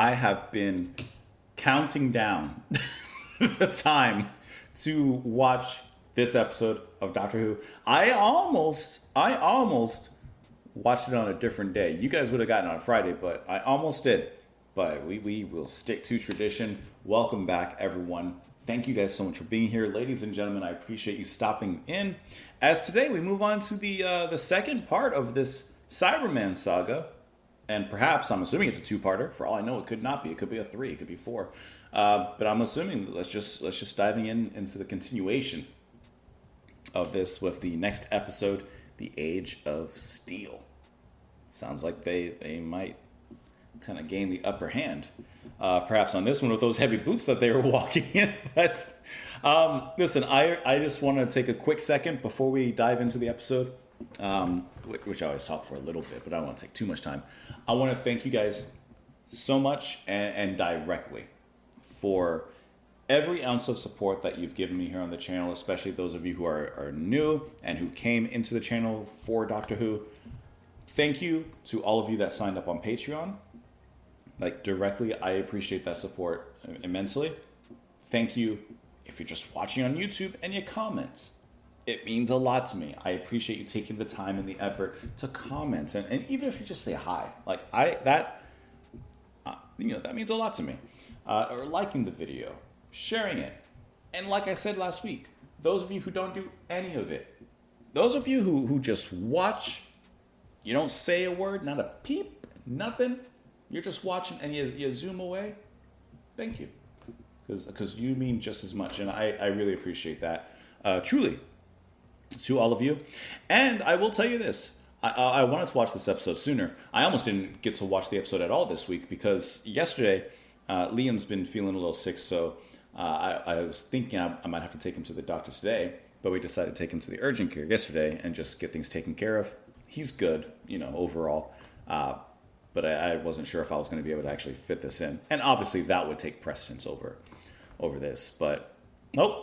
I have been counting down the time to watch this episode of Doctor Who. I almost watched it on a different day. You guys would have gotten it on Friday, but I almost did. But we will stick to tradition. Welcome back, everyone. Thank you guys so much for being here. Ladies and gentlemen, I appreciate you stopping in. As today we move on to the second part of this Cyberman saga. And perhaps, I'm assuming it's a two-parter. For all I know, it could not be. It could be a 3. It could be 4. But I'm assuming let's just diving into the continuation of this with the next episode, The Age of Steel. Sounds like they might kind of gain the upper hand. Perhaps on this one with those heavy boots that they were walking in. But listen, I just want to take a quick second before we dive into the episode, which I always talk for a little bit, but I don't want to take too much time. I want to thank you guys so much and directly for every ounce of support that you've given me here on the channel, especially those of you who are new and who came into the channel for Doctor Who. Thank you to all of you that signed up on Patreon. Like, directly, I appreciate that support immensely. Thank you if you're just watching on YouTube and you comment. It means a lot to me. I appreciate you taking the time and the effort to comment. And even if you just say hi, like that means a lot to me. Or liking the video, sharing it. And like I said last week, those of you who don't do any of it, those of you who just watch, you don't say a word, not a peep, nothing. You're just watching and you zoom away. Thank you. Because you mean just as much. And I really appreciate that. Truly. To all of you. And I will tell you this. I wanted to watch this episode sooner. I almost didn't get to watch the episode at all this week because yesterday Liam's been feeling a little sick. So I was thinking I might have to take him to the doctor today. But we decided to take him to the urgent care yesterday and just get things taken care of. He's good, overall. But I wasn't sure if I was going to be able to actually fit this in. And obviously that would take precedence over this. But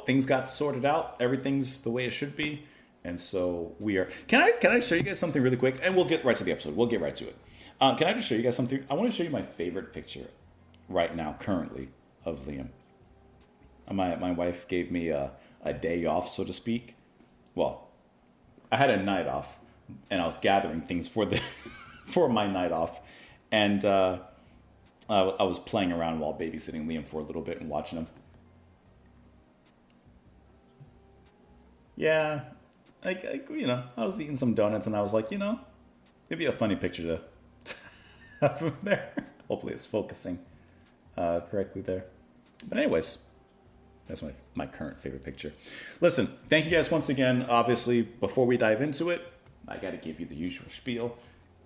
things got sorted out. Everything's the way it should be. And so we are... Can I show you guys something really quick? And we'll get right to the episode. We'll get right to it. Can I just show you guys something? I want to show you my favorite picture right now, currently, of Liam. My wife gave me a day off, so to speak. Well, I had a night off. And I was gathering things for my night off. And I was playing around while babysitting Liam for a little bit and watching him. Yeah, I was eating some donuts and I was like, it'd be a funny picture to have from there. Hopefully it's focusing correctly there. But anyways, that's my current favorite picture. Listen, thank you guys once again. Obviously, before we dive into it, I got to give you the usual spiel.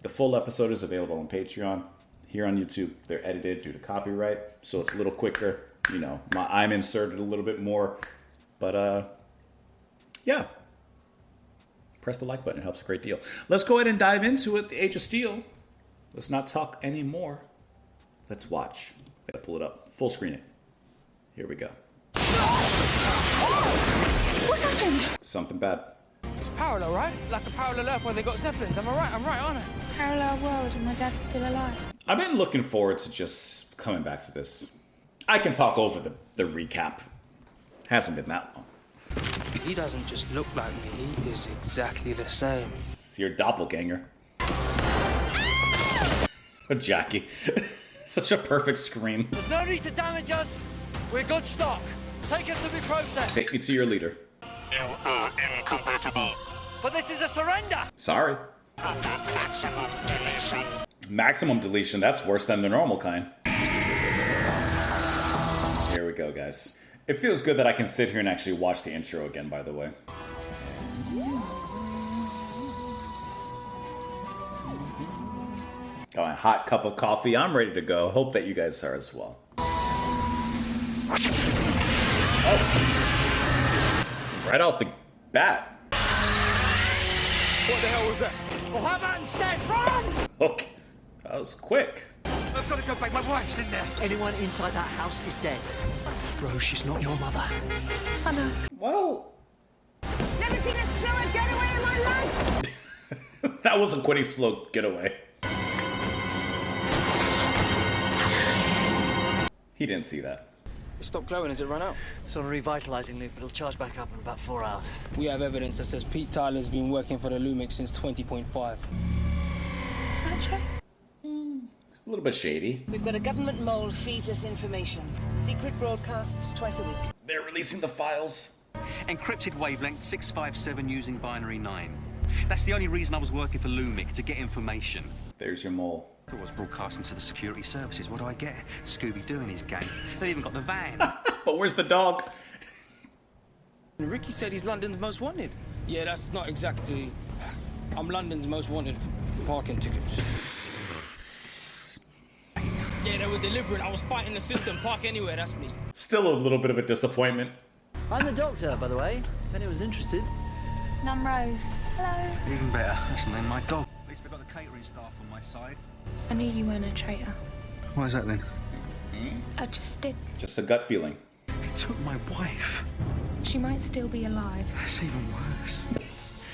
The full episode is available on Patreon. Here on YouTube, they're edited due to copyright, so it's a little quicker. I'm inserted a little bit more. But, yeah. Press the like button. It helps a great deal. Let's go ahead and dive into it. The Age of Steel. Let's not talk anymore. Let's watch. I got to pull it up. Full screen it. Here we go. What happened? Something bad. It's parallel, right? Like a parallel Earth where they got Zeppelins. Am I right? I'm right, aren't I? Parallel world and my dad's still alive. I've been looking forward to just coming back to this. I can talk over the recap. Hasn't been that long. He doesn't just look like me. He is exactly the same. It's your doppelganger. Jackie. Such a perfect scream. There's no need to damage us. We're good stock. Take us to be processed. Take me to your leader. You are incompatible. But this is a surrender. Sorry. Maximum deletion. Maximum deletion. That's worse than the normal kind. Here we go, guys. It feels good that I can sit here and actually watch the intro again, by the way. Got my hot cup of coffee. I'm ready to go. Hope that you guys are as well. Oh. Right off the bat. What the hell was that? Well, how about instead run? Okay. That was quick. I've got to go back. My wife's in there. Anyone inside that house is dead. Rose, she's not your mother. I know. Well... Never seen a slower getaway in my life. That wasn't quite a slow getaway. He didn't see that. It stopped glowing as it ran out. It's on a revitalizing loop. It'll charge back up in about 4 hours. We have evidence that says Pete Tyler's been working for the Lumix since 20.5. Is that true? It's a little bit shady. We've got a government mole feeds us information. Secret broadcasts twice a week. They're releasing the files. Encrypted wavelength 657 using binary 9. That's the only reason I was working for Lumic, to get information. There's your mole. I was broadcasting to the security services. What do I get? Scooby-Doo and his gang. They even got the van. But where's the dog? Ricky said he's London's most wanted. Yeah, that's not exactly... I'm London's most wanted parking tickets. Yeah, they were deliberate. I was fighting the system. Park anywhere, that's me. Still a little bit of a disappointment. I'm the doctor, by the way, if anyone's interested. And I'm Rose. Hello. Even better. That's the name of my dog. At least I've got the catering staff on my side. I knew you weren't a traitor. Why is that then? I just did. Just a gut feeling. He took my wife. She might still be alive. That's even worse.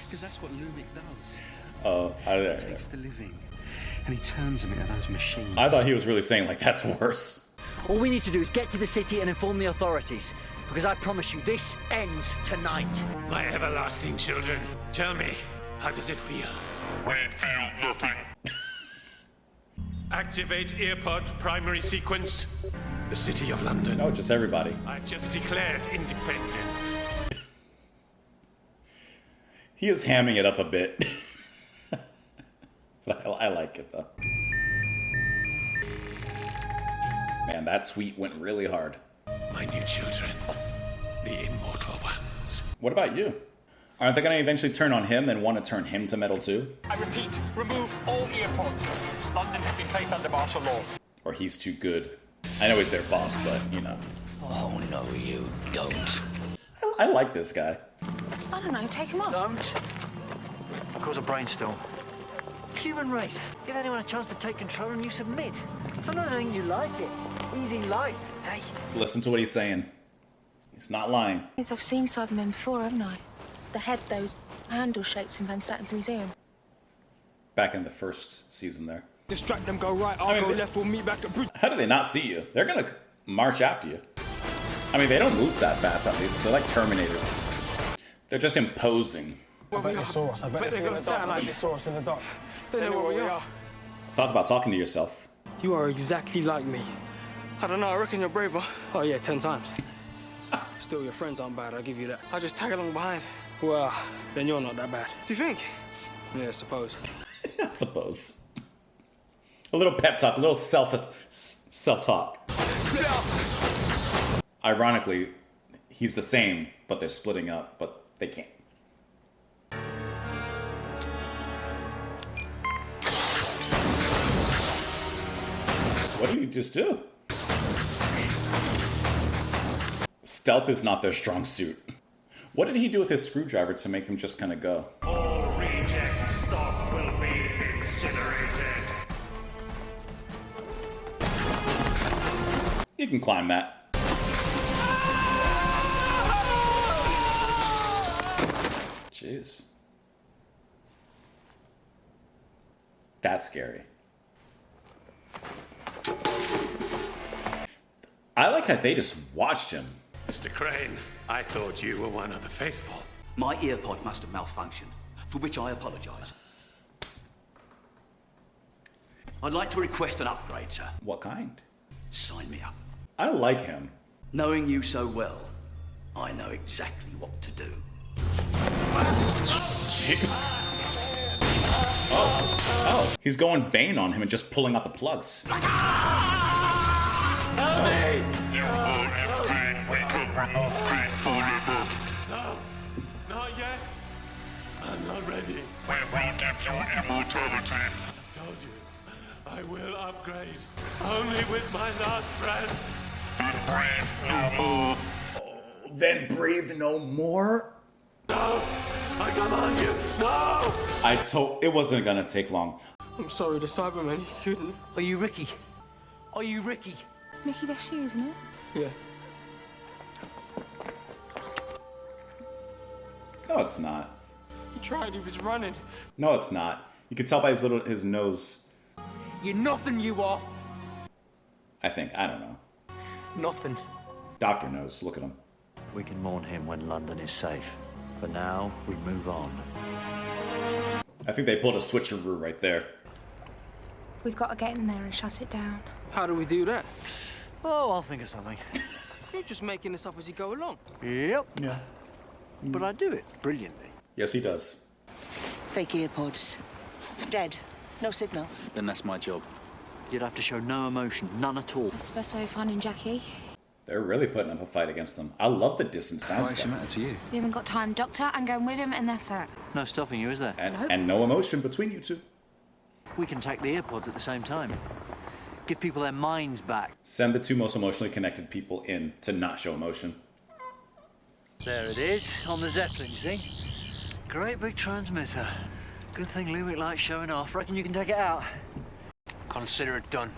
Because that's what Lumic does. Oh, He takes the living and he turns them into those machines. I thought he was really saying, like, that's worse. All we need to do is get to the city and inform the authorities. Because I promise you, this ends tonight. My everlasting children, tell me, how does it feel? We feel nothing. Activate earpod primary sequence. The city of London. No, just everybody. I've just declared independence. He is hamming it up a bit. But I like it, though. Man, that tweet went really hard. My new children, the immortal ones. What about you? Aren't they going to eventually turn on him and want to turn him to metal too? I repeat, remove all earpods. London has been placed under martial law. Or he's too good. I know he's their boss, but, you know. Oh, no, you don't. I like this guy. I don't know, take him off. Don't. Cause a brainstorm. Human race. Give anyone a chance to take control and you submit. Sometimes I think you like it. Easy life. Hey. Listen to what he's saying. He's not lying. I've seen Cybermen before, haven't I? The head, those handle shapes in Van Statten's museum. Back in the first season there. Distract them, go right, I'll go left, we'll meet back at Bridge. How do they not see you? They're going to march after you. I mean, they don't move that fast at least. They're like Terminators. They're just imposing. I bet they saw us. I bet they got a satellite. They saw us in the dark. They know where we are. Talk about talking to yourself. You are exactly like me. I don't know, I reckon you're braver. Oh yeah, 10 times. Still, your friends aren't bad, I'll give you that. I just tag along behind. Well, then you're not that bad. Do you think? Yeah, I suppose. I suppose. A little pep talk, a little self-talk. Ironically, he's the same, but they're splitting up, but they can't. What did he just do? Stealth is not their strong suit. What did he do with his screwdriver to make them just kind of go? All reject stock will be incinerated. You can climb that. Jeez. That's scary. I like how they just watched him. Mr. Crane, I thought you were one of the faithful. My earpod must have malfunctioned, for which I apologise. I'd like to request an upgrade, sir. What kind? Sign me up. I like him. Knowing you so well, I know exactly what to do. Oh, he's going Bane on him and just pulling out the plugs. You will in pain. We could remove pain forever. No, not yet. I'm not ready. We will give you immortality. I've told you, I will upgrade. Only with my last breath. Then breathe no more. Then breathe no more? No, I command you, no! It wasn't gonna take long. I'm sorry, the Cyberman, he couldn't. Are you Ricky? Are you Ricky? Mickey, that's you, isn't it? Yeah. No, it's not. He tried, he was running. No, it's not. You can tell by his nose. You're nothing, you are. I think. I don't know. Nothing. Doctor knows. Look at him. We can mourn him when London is safe. For now, we move on. I think they pulled a switcheroo right there. We've got to get in there and shut it down. How do we do that? Oh, I'll think of something. You're just making this up as you go along. Yep. Yeah. But I do it brilliantly. Yes, he does. Fake earpods. Dead. No signal. Then that's my job. You'd have to show no emotion, none at all. That's the best way of finding Jackie. They're really putting up a fight against them. I love the distant sounds. Why does it matter to you? We haven't got time, Doctor. I'm going with him, and that's it. No stopping you, is there? And no emotion between you two. We can take the earpods at the same time. Give people their minds back. Send the two most emotionally connected people in to not show emotion. There it is, on the Zeppelin, you see? Great big transmitter. Good thing Lumic likes showing off. Reckon you can take it out? Consider it done.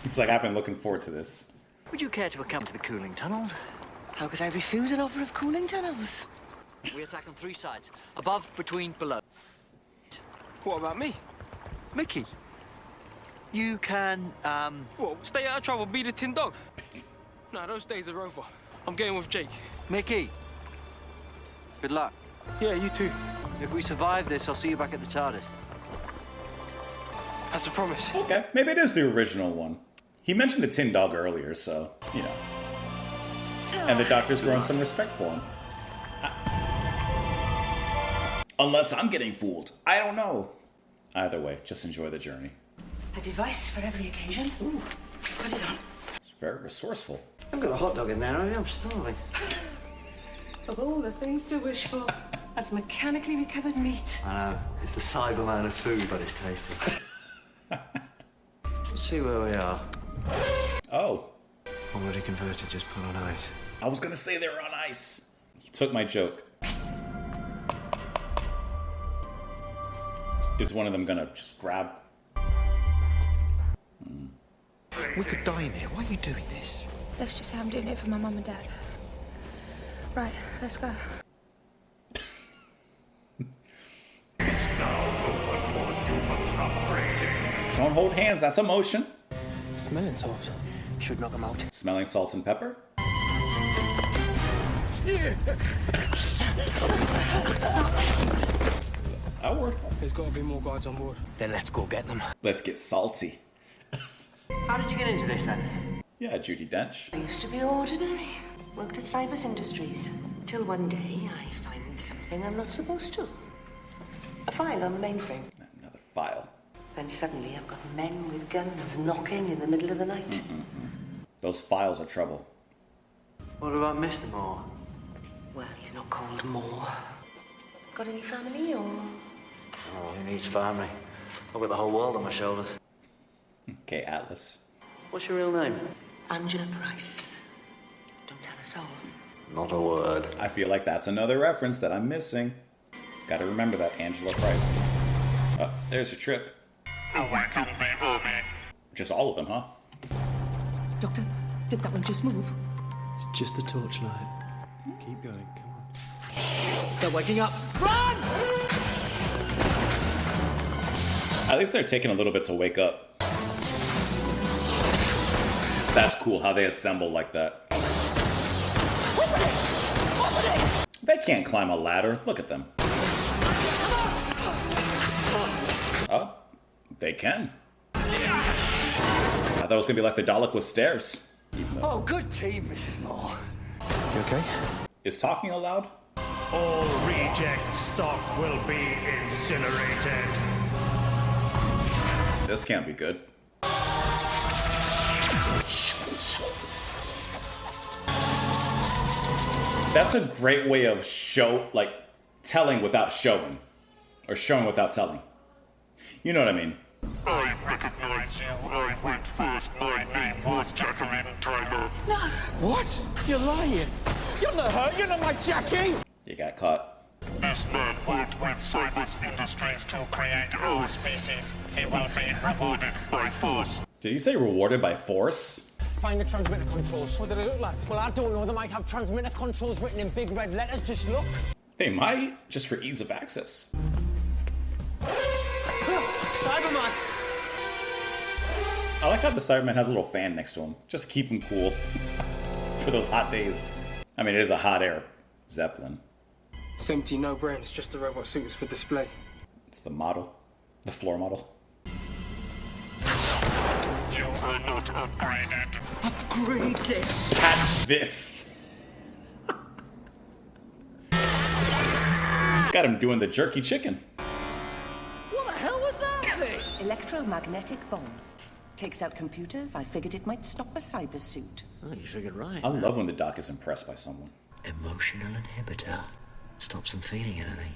It's like, I've been looking forward to this. Would you care to come to the cooling tunnels? How could I refuse an offer of cooling tunnels? We attack on 3 sides. Above, between, below. What about me? Mickey, you can, What, stay out of trouble, be the tin dog? Nah, those days are over. I'm going with Jake. Mickey, good luck. Yeah, you too. If we survive this, I'll see you back at the TARDIS. That's a promise. Okay, maybe it is the original one. He mentioned the Tin Dog earlier, so, you know. And the Doctor's growing some respect for him. Unless I'm getting fooled. I don't know. Either way, just enjoy the journey. A device for every occasion. Ooh, put it on. It's very resourceful. I've got a hot dog in there, have you? I'm starving. Of all the things to wish for, that's mechanically recovered meat. I know. It's the Cyberman of food, but it's tasty. Let's see where we are. Oh. Already converted, just put on ice. I was gonna say they were on ice. He took my joke. Is one of them gonna just grab? We could die in here. Why are you doing this? Let's just say I'm doing it for my mum and dad. Right, let's go. Don't hold hands, that's emotion. Smelling salts. Should knock them out. Smelling salts and pepper? That worked. There's got to be more guards on board. Then let's go get them. Let's get salty. How did you get into this, then? Yeah, Judi Dench. I used to be ordinary. Worked at Cybers Industries. Till one day I find something I'm not supposed to. A file on the mainframe. Another file. Then suddenly I've got men with guns knocking in the middle of the night. Those files are trouble. What about Mr. Moore? Well, he's not called Moore. Got any family or...? Oh, he needs family. I've got the whole world on my shoulders. Okay, Atlas. What's your real name? Angela Price. Don't tell a soul. Not a word. I feel like that's another reference that I'm missing. Gotta remember that, Angela Price. Oh, there's your trip. Awaken the army. Just all of them, huh? Doctor, did that one just move? It's just the torchlight. Keep going, come on. They're waking up. At least they're taking a little bit to wake up. That's cool how they assemble like that. They can't climb a ladder. Look at them. Oh, they can. I thought it was gonna be like the Dalek with stairs. Oh, good team, Mrs. Moore. You okay? Is talking allowed? All reject stock will be incinerated. This can't be good. That's a great way of telling without showing. Or showing without telling. You know what I mean? I recognize you. I went first. My name was Jacqueline Tyler. No. What? You're lying. You're not hurt. You're not my Jackie. You got caught. This man worked with Cybers Industries to create our species. He will be rewarded by force. Did you say rewarded by force? Find the transmitter controls. What do they look like? Well, I don't know. They might have transmitter controls written in big red letters. Just look. They might, just for ease of access. Cyberman! I like how the Cyberman has a little fan next to him, just to keep him cool for those hot days. I mean, it is a hot air Zeppelin. It's empty, no brains, just a robot suit is for display. It's the model, the floor model. You are not upgraded. Upgrade this. Catch this. Got him doing the jerky chicken. What the hell was that thing? Electromagnetic bomb. Takes out computers. I figured it might stop a cyber suit. Oh, you figured right. I love when the doc is impressed by someone. Emotional inhibitor. Stops them feeling anything.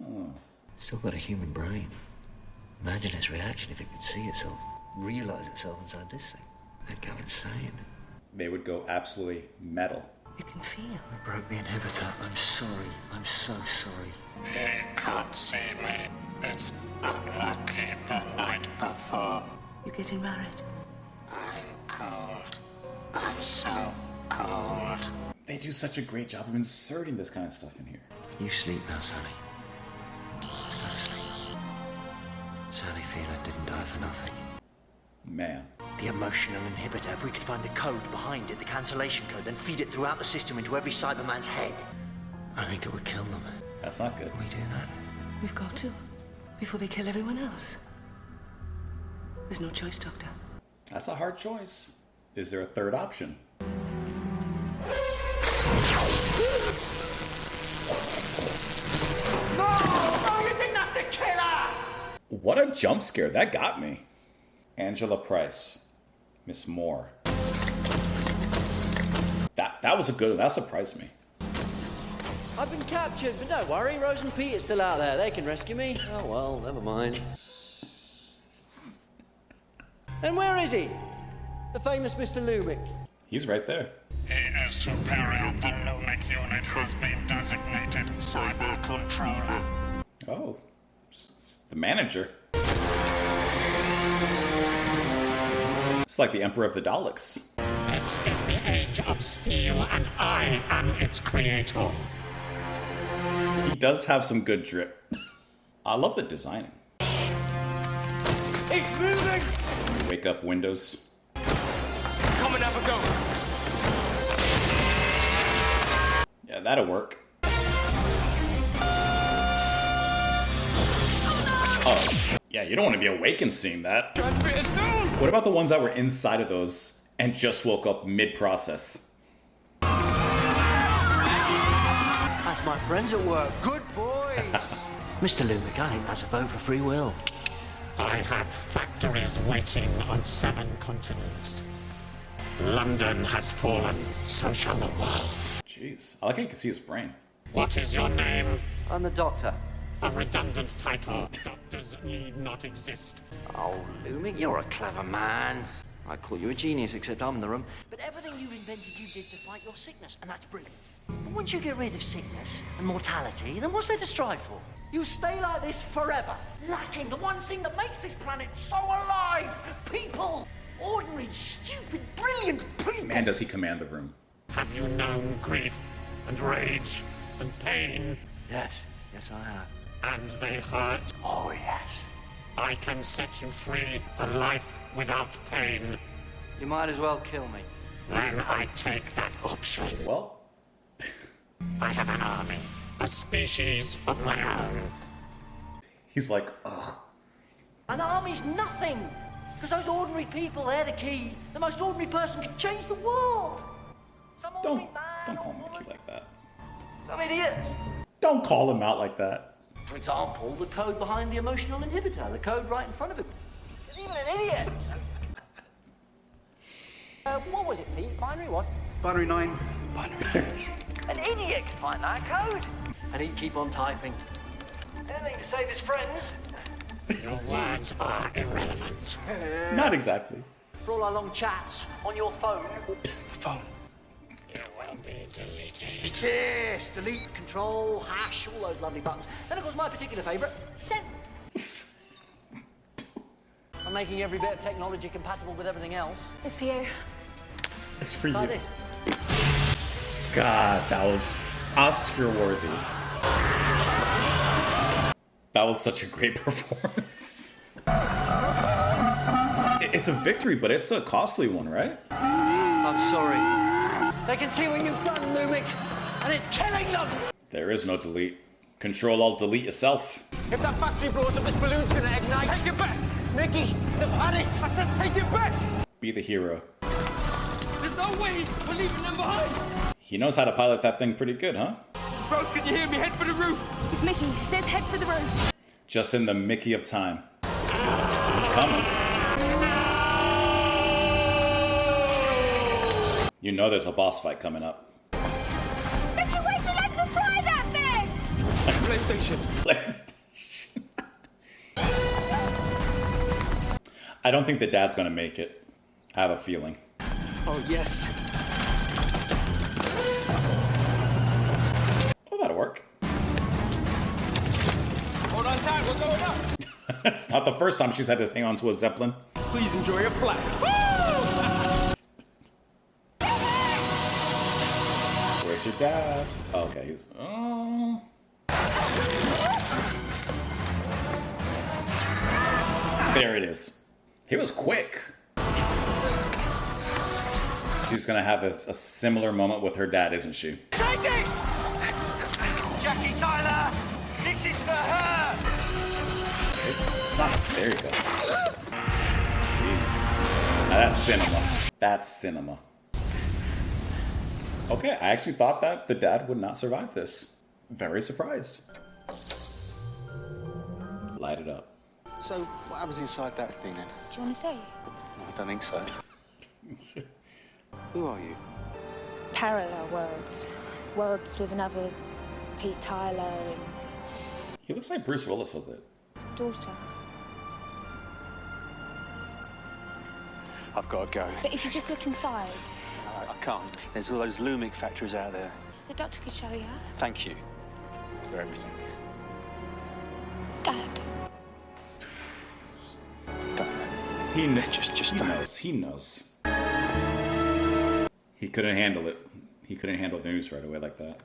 Oh. Still got a human brain. Imagine its reaction if it could see itself, realize itself inside this thing. They'd go insane. They would go absolutely metal. You can feel. I broke the inhibitor. I'm sorry. I'm so sorry. He can't see me. It's unlucky the night before. You getting married? I'm cold. I'm so cold. They do such a great job of inserting this kind of stuff in here. You sleep now, Sally. Let's go to sleep. Sally Phelan didn't die for nothing. Man. The emotional inhibitor, if we could find the code behind it, the cancellation code, then feed it throughout the system into every Cyberman's head, I think it would kill them. That's not good. We do that. We've got to. Before they kill everyone else. There's no choice, Doctor. That's a hard choice. Is there a third option? No, you didn't have to kill her! What a jump scare. That got me. Angela Price. Miss Moore. That was a good one. That surprised me. I've been captured, but don't worry, Rose and Pete's still out there. They can rescue me. Oh well, never mind. And where is he? The famous Mr. Lubick. He's right there. He is superior. The Lumic unit has been designated Cyber Controller. Oh. It's the manager. It's like the Emperor of the Daleks. This is the age of steel, and I am its creator. He does have some good drip. I love the designing. It's moving! Wake up Windows. Come and have a go. Yeah, that'll work. Oh, yeah, you don't want to be awake and seeing that. Transmitter's down! What about the ones that were inside of those and just woke up mid-process? That's my friends at work. Good boys. Mr. Lubick, I think that's a vote for free will. I have factories waiting on 7 continents. London has fallen, so shall the world. Jeez, I like how you can see his brain. What is your name? I'm the Doctor. A redundant title. Doctors need not exist. Oh, Lumic, you're a clever man. I'd call you a genius, except I'm in the room. But everything you've invented you did to fight your sickness, and that's brilliant. But once you get rid of sickness and mortality, then what's there to strive for? You stay like this forever, lacking the one thing that makes this planet so alive! People! Ordinary, stupid, brilliant people! Man, does he command the room. Have you known grief and rage and pain? Yes, yes I have. And they hurt? Oh, yes. I can set you free, a life without pain. You might as well kill me. Then I take that option. Well, I have an army, a species of my own. he's like, ugh. An army's nothing! Because those ordinary people, they're the key. The most ordinary person can change the world! Don't call Mickey like that. Some idiot! Don't call him out like that. For example, the code behind the emotional inhibitor, the code right in front of him. He's even an idiot! What was it, Pete? Binary what? Binary 9. An idiot can find that code! And he'd keep on typing. Anything to save his friends. Your words are irrelevant. Not exactly. For all our long chats on your phone. Phone. You will be deleted. Yes, delete, control, hash, all those lovely buttons. Then, of course, my particular favourite, send. I'm making every bit of technology compatible with everything else. It's for you. It's for you. Like this. God, that was Oscar-worthy. That was such a great performance. It's a victory, but it's a costly one, right? I'm sorry. They can see what you've done, Lumik, and it's killing them! There is no delete. Control-Alt-Delete yourself. If that factory blows up, this balloon's gonna ignite. Take it back! Mickey, they've had it. I said take it back! Be the hero. There's no way we're leaving them behind! He knows how to pilot that thing pretty good, huh? Bro, can you hear me? Head for the roof! It's Mickey. He says head for the roof. Just in the Mickey of time. It's coming. You know there's a boss fight coming up. Mickey, wait till let them fly that thing! PlayStation. PlayStation. I don't think the dad's gonna make it. I have a feeling. Oh, yes. Oh, that'll work. Hold on tight, we're going up. It's not the first time she's had to hang on to a Zeppelin. Please enjoy your flight. Where's your dad? Oh, okay, he's... Oh... There it is. He was quick. She's gonna have a similar moment with her dad, isn't she? Take this! Jackie Tyler! This is for her! It's not... There you go. Jeez. Now that's cinema. That's cinema. Okay, I actually thought that the dad would not survive this. Very surprised. Light it up. So, what happens inside that thing then? Do you want to say? No, I don't think so. Who are you? Parallel worlds. Worlds with another Pete Tyler and He looks like Bruce Willis a bit. daughter. I've got to go. But if you just look inside, I can't. There's all those Lumik factories out there. the doctor could show you. Thank you for everything. Dad. He just he knows. He knows. He couldn't handle it. He couldn't handle the news right away like that.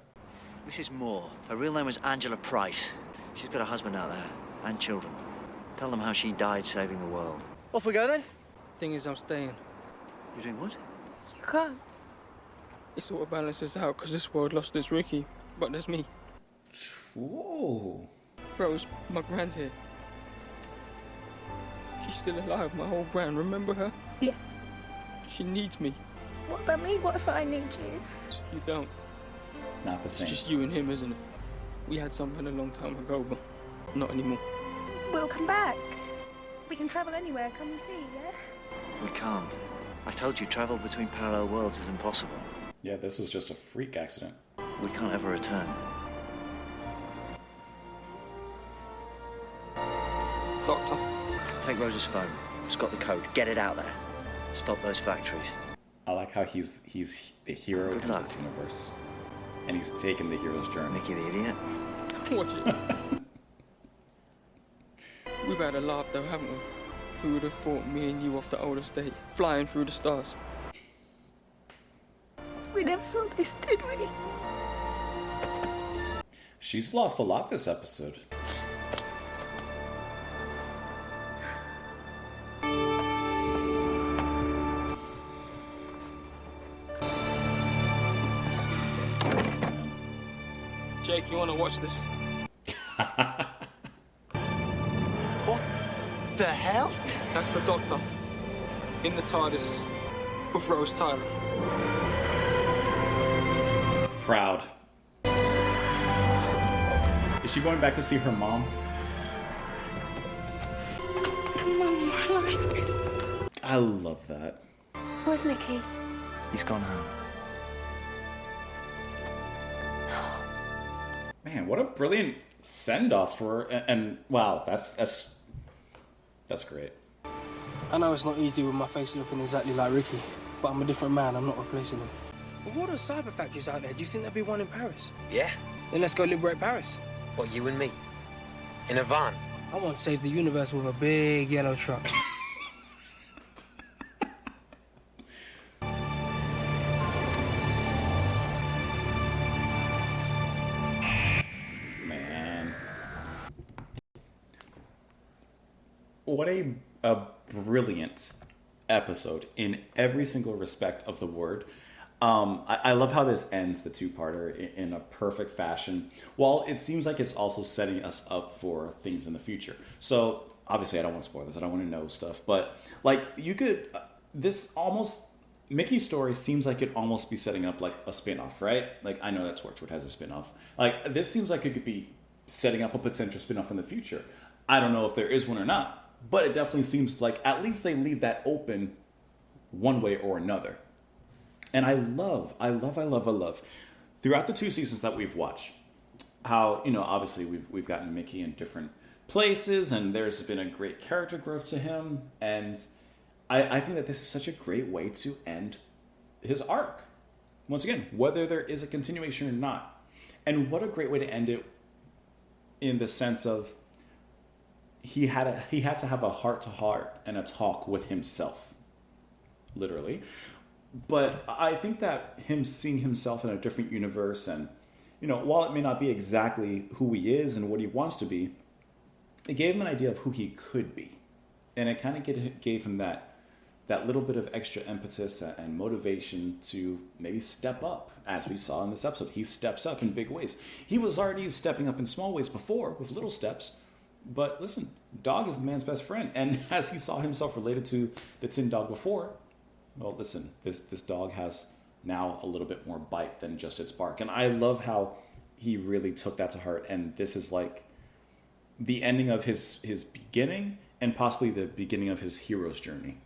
Mrs. Moore. Her real name was Angela Price. She's got a husband out there and children. Tell them how she died saving the world. Off we go then? Thing is, I'm staying. You doing what? You can't. It sort of balances out because this world lost its Ricky, but there's me. Whoa. Rose, my grand's here. She's still alive, my whole grand. Remember her? Yeah. She needs me. What about me? What if I need you? You don't. Not the It's same. just you and him, isn't it? We had something a long time ago, but not anymore. We'll come back. We can travel anywhere. Come and see, yeah? We can't. I told you travel between parallel worlds is impossible. Yeah, this was just a freak accident. We can't ever return. Doctor. Take Rose's phone. It's got the code. Get it out there. Stop those factories. I like how he's the hero Good in luck. this universe. And he's taken the hero's journey. Mickey the idiot. Watch it. We've had a laugh though, haven't we? Who would have thought me and you off the old estate, flying through the stars? We never saw this, did we? She's lost a lot this episode. Jake, you want to watch this? What the hell? That's the doctor. In the TARDIS. With Rose Tyler. Proud. Is she going back to see her mom? Mum, you're alive. I love that. Where's Mickey? He's gone home. Man, what a brilliant send-off for her. And wow, that's great. I know it's not easy with my face looking exactly like Ricky, but I'm a different man. I'm not replacing him. With all those cyber factories out there, do you think there'll be one in Paris? Yeah? Then let's go liberate Paris. What, you and me? In a van? I want to save the universe with a big yellow truck. Man. What a brilliant episode in every single respect of the word. I love how this ends the two-parter in a perfect fashion. While it seems like it's also setting us up for things in the future. So obviously I don't want to spoil this. I don't want to know stuff. But like you could, this almost, Mickey's story seems like it almost be setting up like a spin-off, right? Like I know that Torchwood has a spin-off. Like this seems like it could be setting up a potential spin-off in the future. I don't know if there is one or not. But it definitely seems like at least they leave that open one way or another. And I love throughout the 2 seasons that we've watched how, you know, obviously we've gotten Mickey in different places and there's been a great character growth to him. And I think that this is such a great way to end his arc. Once again, whether there is a continuation or not. And what a great way to end it in the sense of he had to have a heart-to-heart and a talk with himself. Literally. But I think that him seeing himself in a different universe and, you know, while it may not be exactly who he is and what he wants to be, it gave him an idea of who he could be. And it kind of gave him that little bit of extra impetus and motivation to maybe step up, as we saw in this episode. He steps up in big ways. He was already stepping up in small ways before with little steps. But listen, dog is the man's best friend. And as he saw himself related to the tin dog before, well, listen, this dog has now a little bit more bite than just its bark. And I love how he really took that to heart. And this is like the ending of his beginning and possibly the beginning of his hero's journey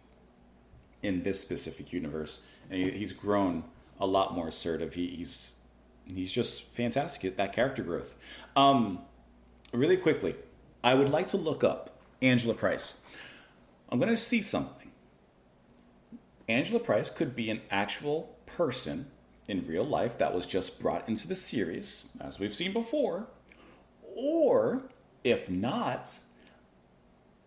in this specific universe. And he's grown a lot more assertive. He's just fantastic at that character growth. Really quickly, I would like to look up Angela Price. I'm going to see something. Angela Price could be an actual person in real life that was just brought into the series, as we've seen before. Or, if not,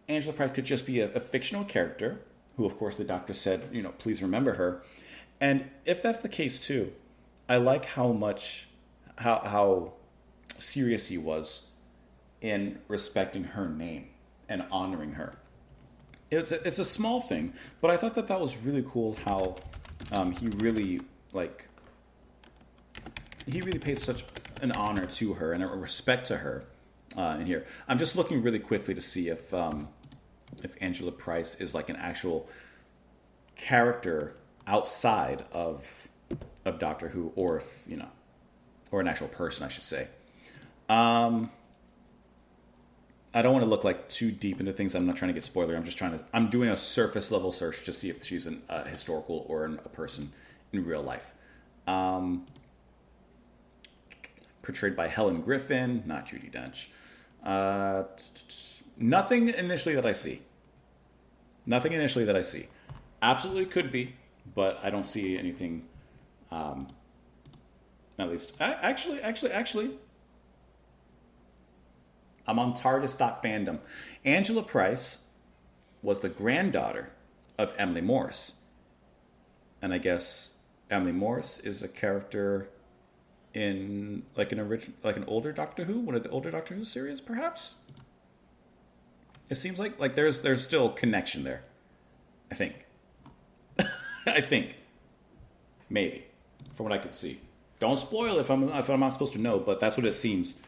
Angela Price could just be a fictional character, who, of course, the doctor said, you know, please remember her. And if that's the case, too, I like how serious he was in respecting her name and honoring her. It's a small thing, but I thought that was really cool how he really paid such an honor to her and a respect to her in here. I'm just looking really quickly to see if Angela Price is like an actual character outside of Doctor Who, or if, you know, or an actual person, I should say. I don't want to look like too deep into things. I'm not trying to get spoiler. I'm doing a surface level search to see if she's a historical or a person in real life. Portrayed by Helen Griffin, not Judi Dench. Nothing initially that I see. Absolutely could be, but I don't see anything. At least, actually. I'm on TARDIS.fandom. Angela Price was the granddaughter of Emily Morse. And I guess Emily Morse is a character in like an older Doctor Who, one of the older Doctor Who series, perhaps? It seems like there's still connection there. I think. I think. Maybe. From what I could see. Don't spoil if I'm not supposed to know, but that's what it seems.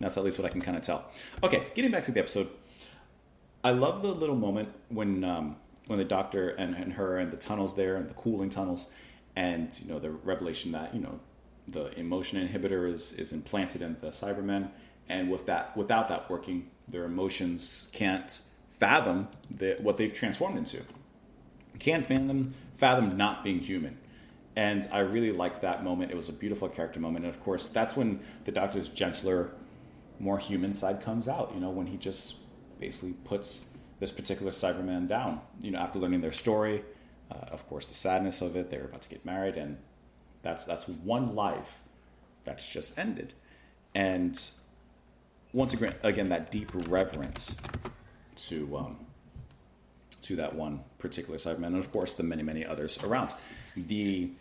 That's at least what I can kind of tell. Okay, getting back to the episode. I love the little moment when the Doctor and her and the tunnels there and the cooling tunnels, and you know the revelation that you know the emotion inhibitor is implanted in the Cybermen, and without that working, their emotions can't fathom what they've transformed into. Can't fathom not being human. And I really liked that moment. It was a beautiful character moment, and of course that's when the Doctor's gentler, more human side comes out, you know, when he just basically puts this particular Cyberman down, you know, after learning their story, of course, the sadness of it, they were about to get married, and that's one life that's just ended. And once again, that deep reverence to that one particular Cyberman, and of course, the many, many others around. The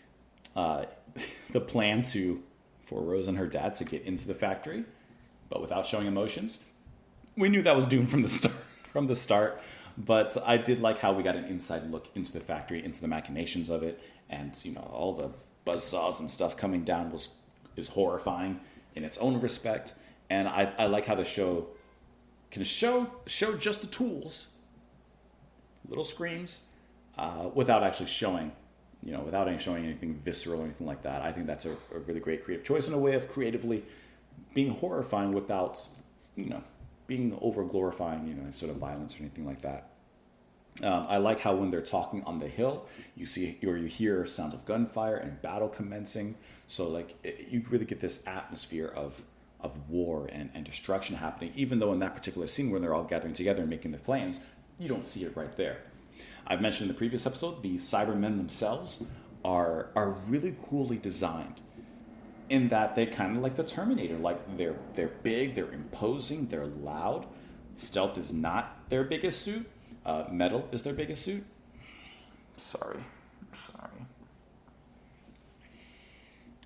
plan for Rose and her dad to get into the factory, but without showing emotions, we knew that was doomed from the start. But I did like how we got an inside look into the factory, into the machinations of it, and all the buzzsaws and stuff coming down is horrifying in its own respect. And I like how the show can show just the tools, little screams, without actually showing, without showing anything visceral or anything like that. I think that's a really great creative choice and a way of creatively being horrifying without, being over glorifying, sort of violence or anything like that. I like how when they're talking on the hill, you see or you hear sounds of gunfire and battle commencing. So you really get this atmosphere of war and destruction happening, even though in that particular scene when they're all gathering together and making their plans, you don't see it right there. I've mentioned in the previous episode, the Cybermen themselves are really coolly designed in that they kind of like the Terminator. Like they're big, they're imposing, they're loud. Stealth is not their biggest suit. Metal is their biggest suit. Sorry.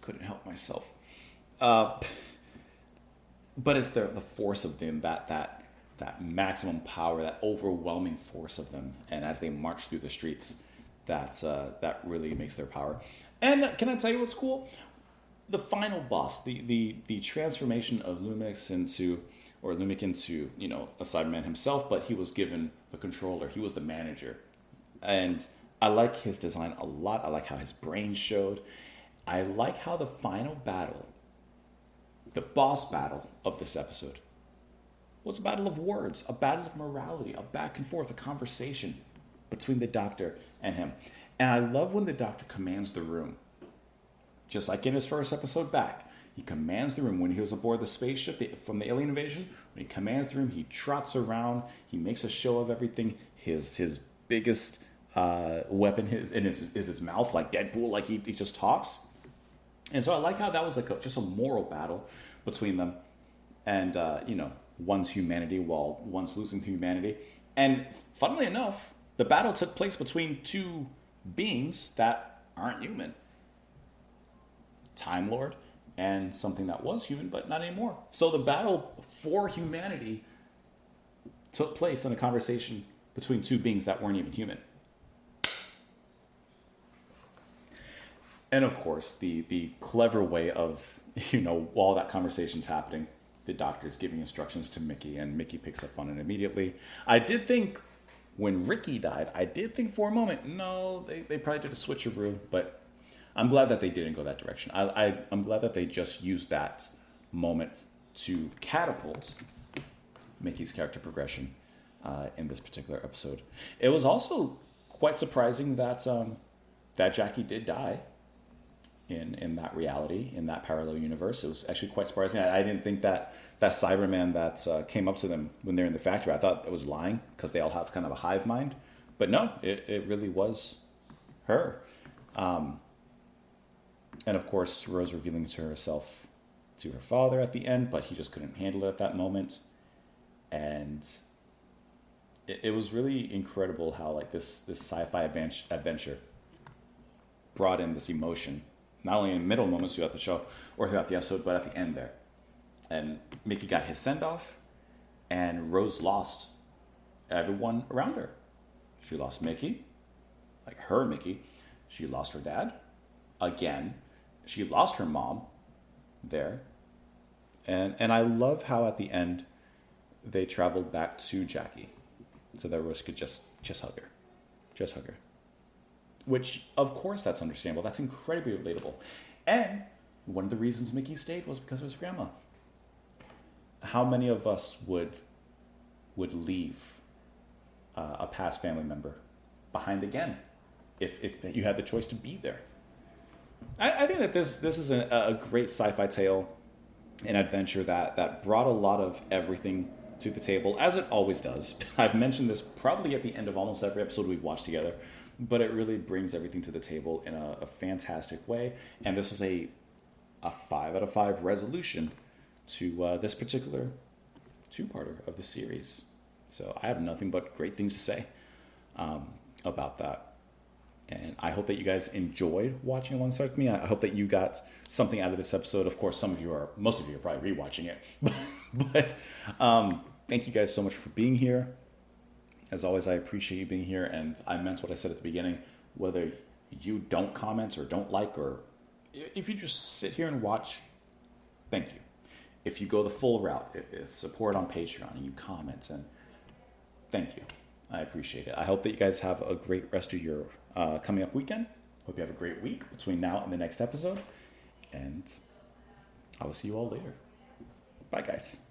Couldn't help myself. But it's the force of them, that maximum power, that overwhelming force of them, and as they march through the streets, that really makes their power. And can I tell you what's cool? The final boss, the transformation of Lumic into a Cyberman himself, but he was given the controller. He was the manager, and I like his design a lot. I like how his brain showed. I like how the final battle, the boss battle of this episode, was a battle of words, a battle of morality, a back and forth, a conversation between the Doctor and him. And I love when the Doctor commands the room. Just like in his first episode back, he commands the room when he was aboard the spaceship from the alien invasion. When he commands the room, he trots around, he makes a show of everything. His biggest weapon is his mouth, like Deadpool, like he just talks. And so I like how that was just a moral battle between them, and one's humanity while one's losing humanity. And funnily enough, the battle took place between two beings that aren't human. Time Lord and something that was human but not anymore. So the battle for humanity took place in a conversation between two beings that weren't even human. And of course, the clever way of, while that conversation's happening, the Doctor's giving instructions to Mickey, and Mickey picks up on it immediately. I did think when Ricky died, for a moment, no, they probably did a switcheroo, but I'm glad that they didn't go that direction. I'm glad that they just used that moment to catapult Mickey's character progression in this particular episode. It was also quite surprising that Jackie did die in that reality, in that parallel universe. It was actually quite surprising. I didn't think that Cyberman that came up to them when they're in the factory, I thought it was lying because they all have kind of a hive mind. But no, it really was her. And of course, Rose revealing to herself, to her father at the end, but he just couldn't handle it at that moment. And it was really incredible how this sci-fi adventure brought in this emotion, not only in middle moments throughout the show or throughout the episode, but at the end there. And Mickey got his send-off, and Rose lost everyone around her. She lost Mickey, like her Mickey. She lost her dad again. She lost her mom there. And I love how at the end they traveled back to Jackie so that Rose could just hug her. Just hug her. Which, of course, that's understandable. That's incredibly relatable. And one of the reasons Mickey stayed was because of his grandma. How many of us would leave a past family member behind again if you had the choice to be there? I think that this is a great sci-fi tale, an adventure that brought a lot of everything to the table, as it always does. I've mentioned this probably at the end of almost every episode we've watched together, but it really brings everything to the table in a fantastic way. And this was a 5 out of 5 resolution to this particular two-parter of the series. So I have nothing but great things to say about that. And I hope that you guys enjoyed watching alongside with me. I hope that you got something out of this episode. Of course, most of you are probably rewatching it. but thank you guys so much for being here. As always, I appreciate you being here, and I meant what I said at the beginning. Whether you don't comment or don't like, or if you just sit here and watch, thank you. If you go the full route, support on Patreon, and you comment, and thank you. I appreciate it. I hope that you guys have a great rest of your coming up weekend. Hope you have a great week between now and the next episode. And I will see you all later. Bye, guys.